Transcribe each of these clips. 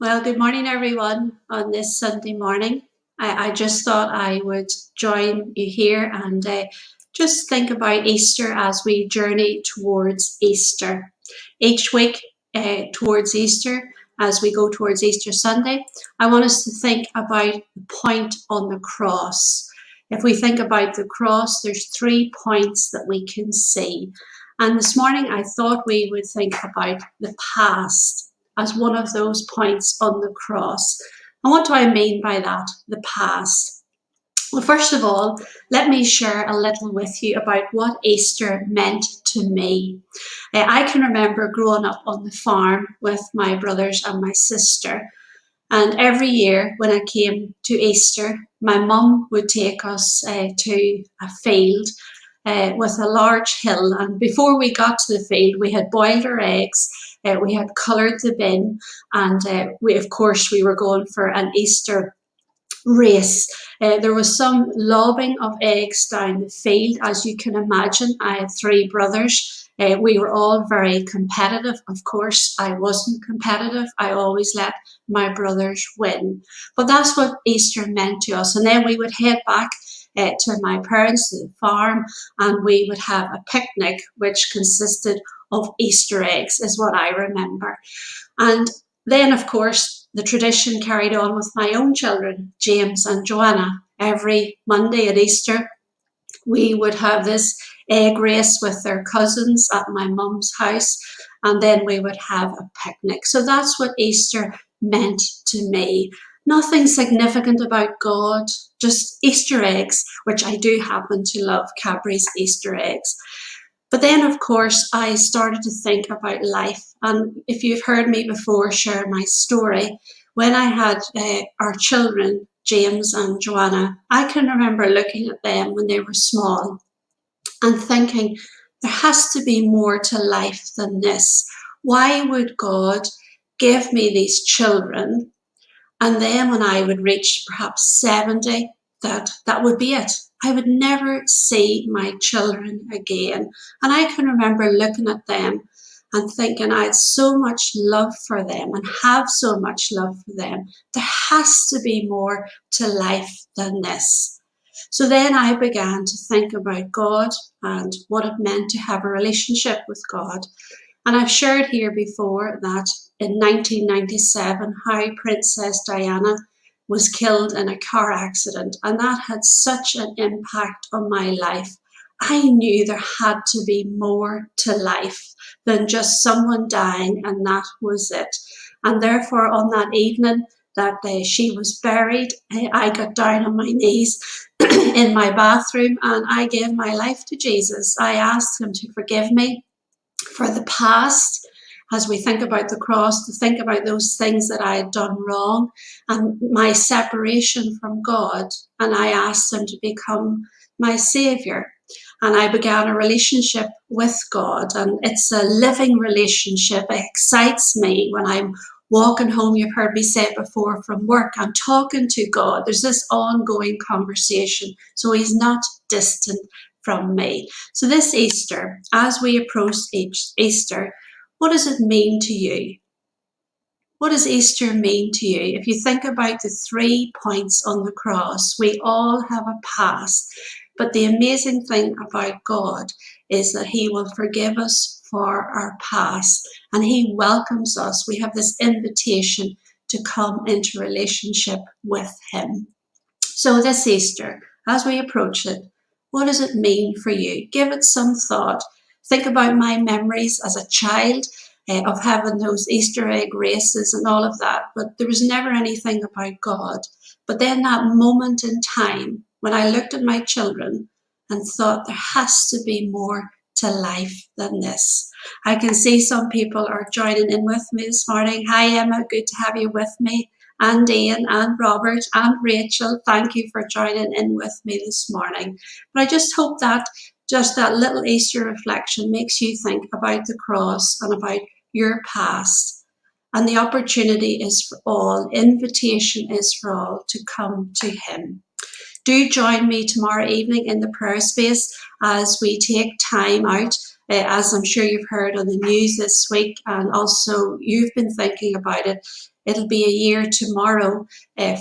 Well, good morning, everyone, on this Sunday morning. I just thought I would join you here and just think about Easter as we journey towards Easter. Each week towards Easter, as we go towards Easter Sunday, I want us to think about the point on the cross. If we think about the cross, there's 3 points that we can see. And this morning, I thought we would think about the past as one of those points on the cross. And what do I mean by that? The past. Well, first of all, let me share a little with you about what Easter meant to me. I can remember growing up on the farm with my brothers and my sister. And every year when I came to Easter, my mum would take us to a field with a large hill. And before we got to the field, we had boiled our eggs, we had coloured the bin, and of course, we were going for an Easter race. There was some lobbing of eggs down the field, as you can imagine. I had three brothers. We were all very competitive. Of course, I wasn't competitive. I always let my brothers win. But that's what Easter meant to us. And then we would head back to my parents, to the farm, and we would have a picnic, which consisted of Easter eggs, is what I remember. And then, of course, the tradition carried on with my own children, James and Joanna. Every Monday at Easter, we would have this egg race with their cousins at my mum's house, and then we would have a picnic. So that's what Easter meant to me. Nothing significant about God, just Easter eggs, which I do happen to love, Cadbury's Easter eggs. But then, of course, I started to think about life. And if you've heard me before share my story, when I had our children, James and Joanna, I can remember looking at them when they were small and thinking, there has to be more to life than this. Why would God give me these children? And then when I would reach perhaps 70, that would be it. I would never see my children again. And I can remember looking at them and thinking I had so much love for them and have so much love for them. There has to be more to life than this. So then I began to think about God and what it meant to have a relationship with God. And I've shared here before that in 1997, how Princess Diana was killed in a car accident, and that had such an impact on my life. I knew there had to be more to life than just someone dying, and that was it. And therefore, on that evening that she was buried, I got down on my knees in my bathroom and I gave my life to Jesus. I asked him to forgive me for the past, as we think about the cross, to think about those things that I had done wrong and my separation from God. And I asked him to become my saviour. And I began a relationship with God. And it's a living relationship. It excites me when I'm walking home. You've heard me say it before, from work. I'm talking to God. There's this ongoing conversation. So he's not distant from me. So this Easter, as we approach Easter, what does it mean to you? What does Easter mean to you? If you think about the 3 points on the cross, we all have a past. But the amazing thing about God is that he will forgive us for our past and he welcomes us. We have this invitation to come into relationship with him. So this Easter, as we approach it, what does it mean for you? Give it some thought. Think about my memories as a child of having those Easter egg races and all of that, but there was never anything about God. But then that moment in time when I looked at my children and thought there has to be more to life than this. I can see some people are joining in with me this morning. Hi Emma, good to have you with me. And Ian and Robert and Rachel, thank you for joining in with me this morning. But I just hope that just that little Easter reflection makes you think about the cross and about your past. And the opportunity is for all, invitation is for all to come to him. Do join me tomorrow evening in the prayer space as we take time out, as I'm sure you've heard on the news this week, and also you've been thinking about it. it'll be a year tomorrow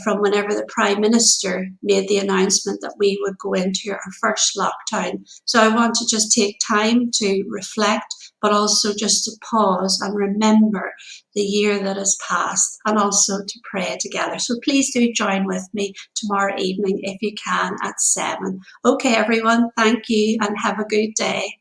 from whenever the Prime Minister made the announcement that we would go into our first lockdown. So I want to just take time to reflect, but also just to pause and remember the year that has passed, and also to pray together. So please do join with me tomorrow evening if you can at 7. Okay, everyone, thank you and have a good day.